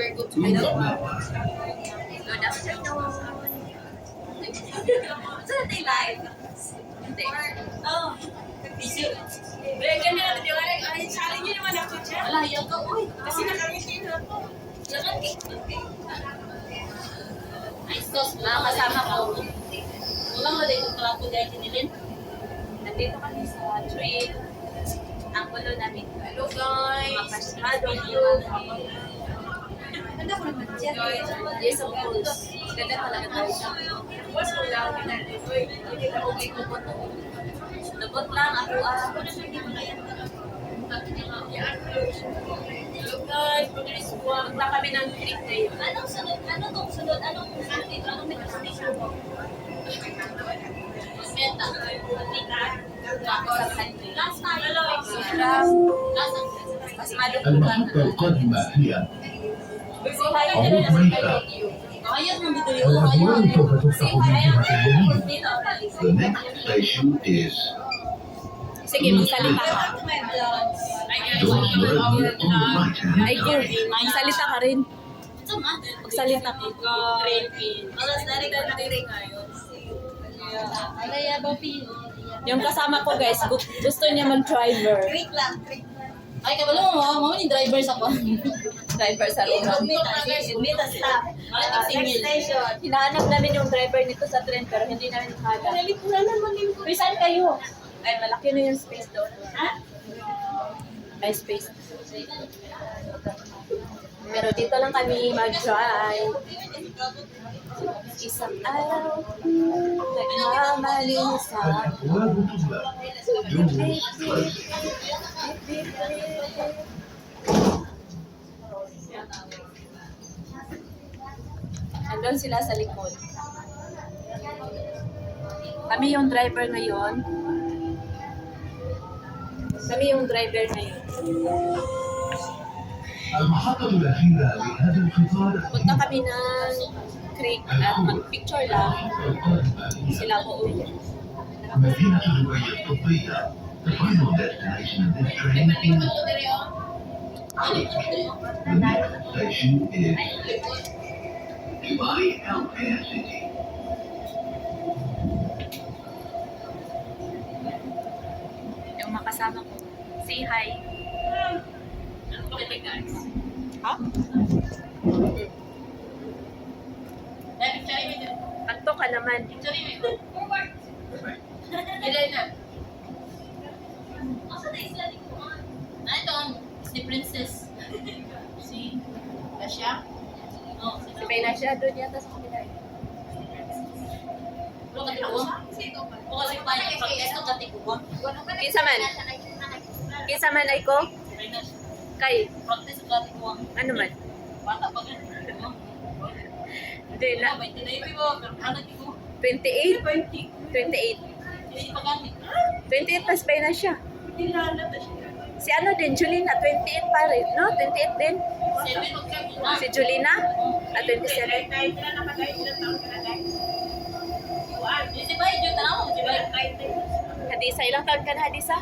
we're good to Good go. Good afternoon. Saan tayo live? Hindi. Oh. Ganyan natin yung ay, challenge nyo naman ako dyan. Wala, yung ka. Uy, Kasi nakangiti na ako. jangan ay, sos, mga kasama ko. Ulang mo dito pala po dahil kinilin. Nandito kami sa trail. Ang pulo namin. Hello guys. Mapasyado Hello. Ganda ko naman dyan. Yes, of course. Ganda talaga tayo siya. Mas ko lang natin. Uy, hindi na okay ko po ito. Lubot lang ako. Hello guys. Punta kami ng creek ngayon. Anong sunod? Ano tong sunod? Anong sunod? Anong destination mo? Meta. Last time. Mas malupot المحطة القادمة هي عروض ميسا. Ayun mo dito الأبواب سوف تفتح من جهة اليمين. dito. The next station is Sige, magsalita ka. George Road on the right-hand Ay, Gil, side. magsalita ka rin. Magsalita ka. Alas na rin ka ngayon. Alaya, Bobby. Yung kasama ko guys, gusto niya mag-driver. Trick lang. Trick. Ay, kabalo mo, mama ni driver sa ko. Driver sa loob. Meet us stop. Next station. Hinahanap namin yung driver nito sa trend pero hindi namin mahanap. Uy, saan kayo? Ay, malaki na yung space doon. Ha? May space. Pero dito lang kami mag-drive. Isang araw, nagmamalinisan. الأبواب تغلق. Doors closing. Andun sila sa likod. Kami yung driver ngayon. Kami yung driver ngayon. المحطة الأخيرة لهذا القطار Punta kami ng creek at mag-picture lang. القادمة هي Sila ko uwi. مدينة دبي الطبية. The final destination of this train is Creek. The next station is Dubai Healthcare City. Yung makasama ko. Say hi. Okay guys. Ha? Kanto ka naman. Ilan na? Asa na isla ni Kuan? Na ito, si Princess. Si Tasha. Oh, si Pena siya doon yata sa kanila. Lo ka tiguang? O kasi pa yung pag-test ka tiguang. Kinsa man? Kinsa man ay ko? Kay, Practice ka tiguang. ano man? Bata pa ka tiguang. Hindi na. May tinaypi mo, pero ano tiguang? 28? 28. Hindi pa gamit. 28 plus Pena siya. Hindi na siya. Si ano din, Julina, 28 pa rin, no? 28 din. 7 o kaya Si Julina, at 27. Di ba yung tanaw? Di ba? Hadisa, ilang taon ka na, Hadisa?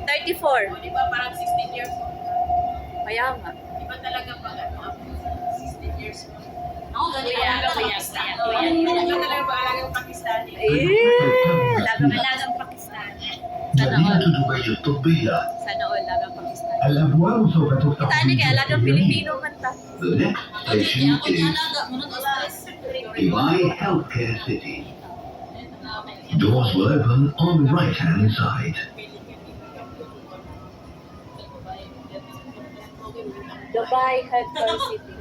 34. Di ba parang 16 years old? Kaya nga. Di ba talaga pag ano, 16 years old? Ako, ganito Kuya, alagang kuya, Pakistan. kuya. Di ba talaga pag alagang Pakistani? Alagang Pakistan. Sana all. مدينة دبي الطبية. Sana all, alagang Pakistan. الأبواب سوف تفتح Tani من kaya جهة alagang اليمين. Pilipino man ta. The next station is Dubai Healthcare City. Doors will open on the right-hand side. Dubai Healthcare City.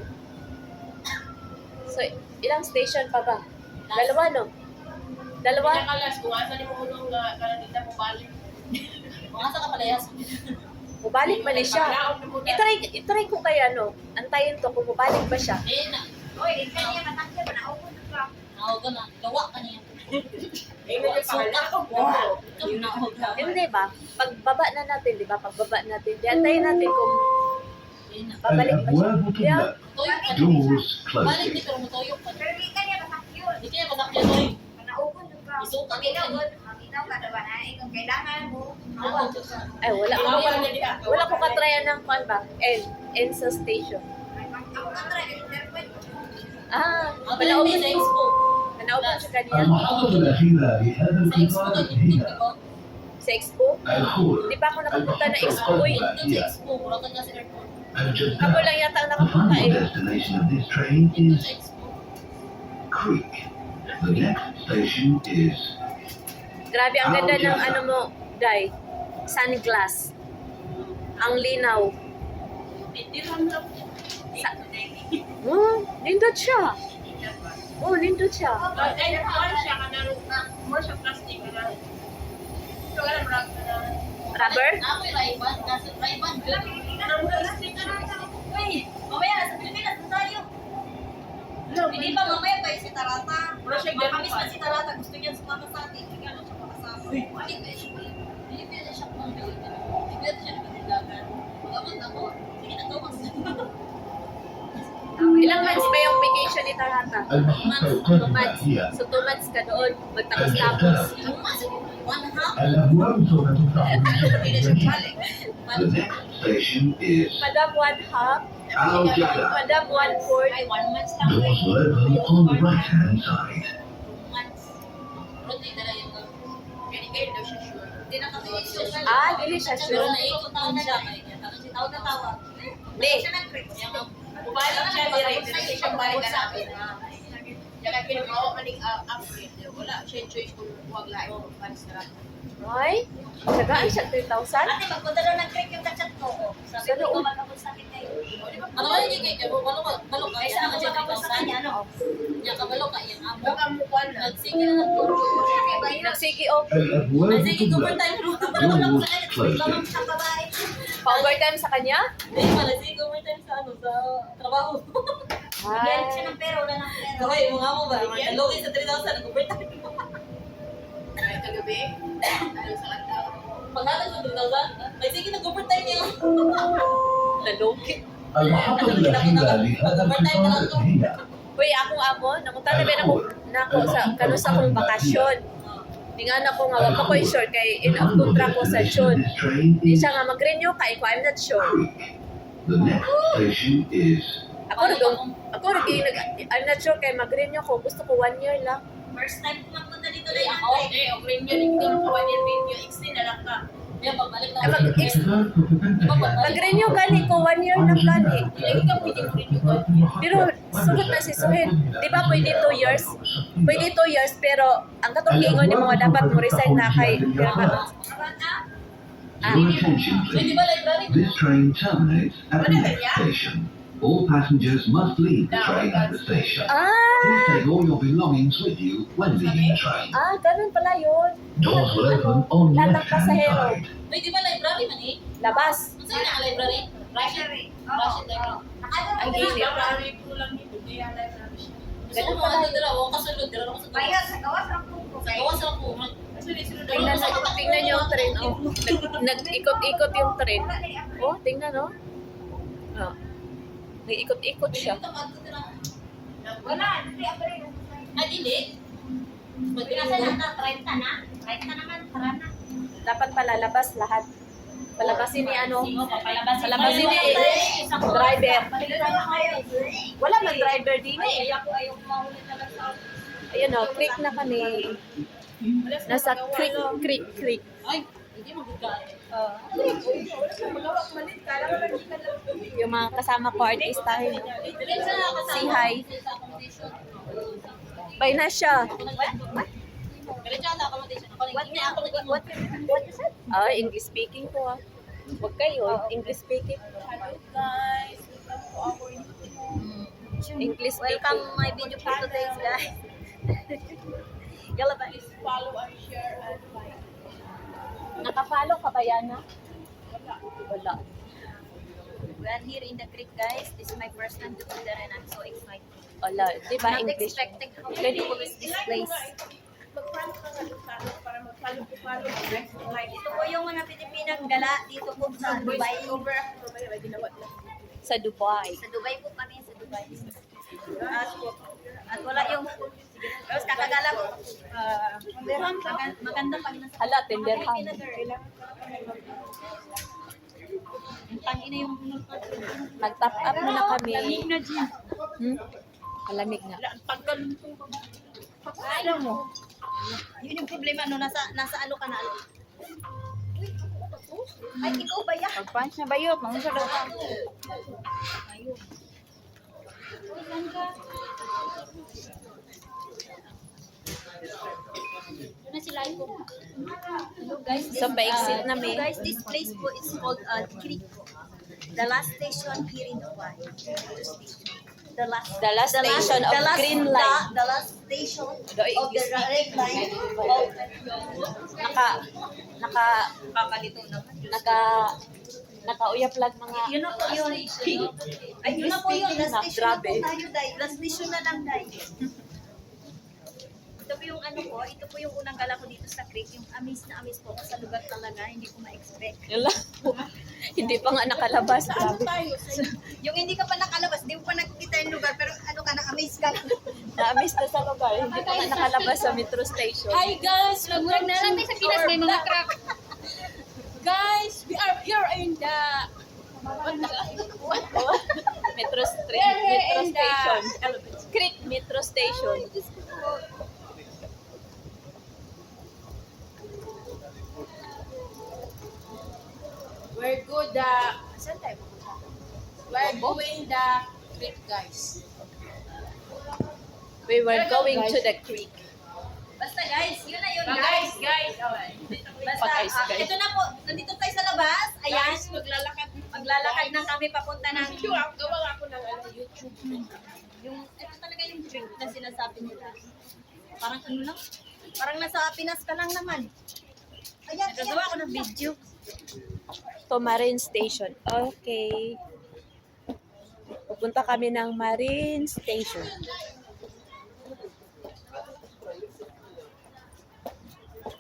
So, ilang station pa ba? Dalawa, no? Dalawa? Kaya kalas, kung asa ni mo ulong kanadita mo balik. Kung asa ka palayas. Mubalik ba siya? Itry ko kaya, no? Antayin to kung mubalik ba siya. Oy, di ka niya matakya ba na ako ka? Nahuga na. Gawa ka niya. Eh, may pangalan. Hindi ba? Pagbaba na natin, di ba? Pagbaba natin. Antayin natin kung babalik ba siya. الأبواب Yeah. تغلق. Doors Balik di closing. pero mutuyok ka. Pero di ka niya matakya. Di kaya masakyan mo eh. Manaukon ka. Isuka ka Makitaw niya. Makitaw ka diba na kung kailangan mo. Ay, wala ko. Wala ko katryan ng kwan ba? N sa station. Ay, Panauban sa expo. Panauban sa kanya. المحطة الأخيرة لهذا Sa expo القطار to, yung هي diba? Sa expo? الخور Hindi pa ako nakapunta na expo eh. Doon sa expo, mura ka na sa airport. الجدة. Ako lang yata ang The nakapunta final eh. destination of this train Doon is sa expo. Creek. The next station is Grabe, ang ganda ng ano mo, Day. Sunglass. Ang linaw. Hindi lang lang. Oh, nindot siya. Oh, nindot siya. Ay, ano siya ka na more siya plastic na. So, alam mo Rubber? Ako yung Ray-Ban, nasa Ray-Ban. plastic na. Uy, mamaya nasa Pilipinas na tayo. Hindi pa mamaya pa si Tarata. Wala siya Makamis gano'n pa si Tarata, gusto niya sumama sa atin. Hindi ka lang siya makasama. Hindi ba siya? Pilipinas siya kung Pilipinas siya nagkatilagan. Pag-abot ako, sige na to, Ilang months ba yung vacation ni Tarata? المحطة 2 القادمة months. هي So 2 months ka doon. Magtapos-tapos. One half? الأبواب سوف تفتح بالجديد. The next station is Madam 1/2. Al Jada. Madam 1/4. Ay, 1 month lang. Doors will open on the right-hand side. Months. Rotate na lang yung Kaya daw siya sure. Hindi na kasi social. Ah, dili siya Pero sure. naikot taon siya. Tawag na tawag. Di. Siya nag-trip. Bumalik siya direct. Kasi siya balik ka namin. Kaya pinagawa ka ng upgrade. Wala. Siya choice kung huwag lahat. Panis na lang. Ay, sagaan siya 3,000? Ate, magpunta daw ng trip yung kachat ko. Sabi Sa ko, loob. magkakonsakit kayo. Ano kayo kay kay balo ka. Ay, saan ka kapag sa kanya, ano? Nya kabalo ka yan amo. Baka mukha na. Nagsige na nagtuloy. Nagsiki o. الأبواب Nagsige ko pa تغلق. tayo. Doors closing. Sa babae. Pa-overtime sa kanya? Hindi pala, sige ko pa tayo sa ano, sa trabaho. Bigyan siya Ay. ng pera, wala ng pera. Okay, mga mo ba? Nalogi sa 3,000, nag-overtime. Ay, kagabi. Ano sa kanta? Pagkatag sa 3,000, may sige nag-overtime niya. Nalogi. المحطة الأخيرة لهذا القطار هي Uy, akong amo, nakunta na ba nako sa kanus akong bakasyon. Tingan ako nga wag ko sure kay in-contract ko sa June. This train Di is siya nga mag-renew kay ko, I'm not sure. Creek. The next station is I'm not sure kay mag-renew ko. Gusto ko 1 year lang. First time ko magpunta dito na Ako, okay, yun yun. Hindi mo kawan yung video. Extend na lang ka. Kaya pagbalik na Ay, ako. Mag-renew gani ko 1 year lang gani. Hindi ka pwede mo rin yung Pero sugot na si Suhit. Di ba pwede 2 years? Pwede 2 years pero ang katong ingon ni mga dapat mo resign na kay Your attention, Pwede please. ba library? This train terminates at the next station. All passengers must leave the train at the station. Please Ah, take all your belongings with you when leaving the train. ganun pala yun. Doors will open on the Lahat ng left-hand pasahero. side. Pwede ba library man eh? Labas. Saan na library? Russian library. Ang gilid. Library po lang dito. Kaya library siya. Gusto ko mga dito raw, kasulod, dito raw sa gawas. sa gawas lang po. Sa gawas lang po. Tingnan nyo yung train. Oh. Nag-ikot-ikot yung train. Oh, tingnan no. Oh. Nag-ikot-ikot siya. Wala. Hindi ako rin. Ah, dili? Pinasa na 30 na. 30 naman. Tara na. Dapat palalabas lahat. Palabasin ni ano. Palabasin Palabasin ni driver. Wala man driver din eh. Ako ayaw mahuli talaga sa Ayun o, creek na kami. Nasa creek. Ay, hindi mabugat. Yung mga kasama ko artistahin. Si hi. Bay na siya. Diretso na accommodation. What you said? Ah, English speaking po ah. Huwag kayo, English speaking. Hello guys. Welcome to our English speaking. Welcome my video for today, guys. Yalla ba? Please follow and share and like. Nakapalo ka ba yan ah? Wala. We are here in the creek, guys. This is my first time to be there and I'm so excited. Wala. Di ba Not English? expecting how beautiful is this place. Mag-front ka nga doon para mag-follow. Ito po yung mga Pilipinang gala dito po sa Dubai. Over ako. May ginawa lang. Sa Dubai. Sa Dubai po kami, sa Dubai. At wala yung... Tapos kakagala ko. Maganda pag nasa... Hala, tender ham. Tangin na yung Mag-top up muna kami. na dyan. Malamig na. Alam mo. Yun yung problema, no? Nasa ano ka na. Ay, ikaw ba yan? Pag-punch na ba yun? Mga sa daw. Doon na sila yung Hello guys, So, pa-exit na Hello may. guys, this place po is called Creek. The last station here in Dubai. The last station of green line. The last station Doy, of the red line. Kakalito naman. Naka-uyap lang mga Yun na po yun. Ay, yun na po yun. Last na, station na po grabe. tayo, Day. Last station na lang, Day. Ito po yung ano ko, ito po yung unang gala ko dito sa creek. Yung amaze na amaze po ako sa lugar talaga. Hindi ko ma-expect. Yun lang. Hindi pa nga nakalabas. Grabe. Yung hindi ka pa nakalabas, hindi mo pa nakikita yung lugar, pero ano ka, na-amaze ka. Na-miss na sa lugar. Hindi pa nga nakalabas sa metro station. Hi guys, magmurag na lang tayo sa Pinas may mga truck. Guys, we are here in the Metro in the station. Creek Metro Station. we're good saan tayo pupunta? We're going the trip guys. We were going to the creek. Basta guys, yun na yun Guys, guys. guys. Basta, Guys. ito na po, nandito tayo sa labas. Ayan, Guys, maglalakad. maglalakad na kami papunta ng Gawa ako ng YouTube. yung, ito talaga yung drink na sinasabi nila. Parang ano lang, parang nasa Pinas ka lang naman. Ayan, nagagawa ako ng video. To Marine Station. Okay. Pupunta kami ng Marine Station.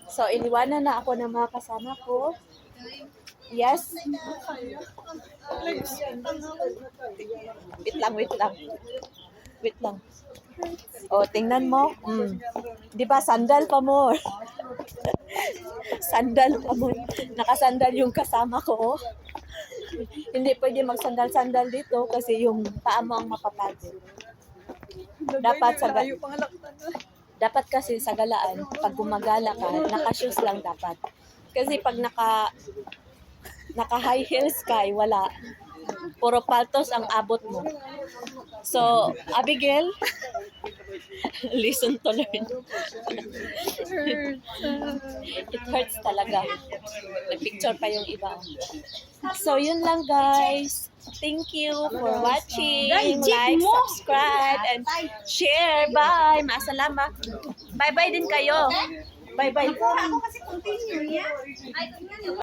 So, iniwanan na ako ng mga kasama ko. Yes. Wait lang, wait lang. Wait lang. Oh, tingnan mo. Di ba, sandal pa mo. Sandal pa mo. Nakasandal yung kasama ko. Hindi pwede magsandal-sandal dito kasi yung paa mo ang mapapagod. Dapat kasi sa galaan, pag gumagala ka, naka-shoes lang dapat. Kasi pag naka-high heels ka, wala. Puro paltos ang abot mo. So, Abigail, listen to learn. It hurts talaga. Nag-picture pa yung iba. So, yun lang guys. Thank you for watching. Like, subscribe, and share. Bye. Maasalama. Bye-bye din kayo. Bye-bye. Ako kasi continue yan. Ay,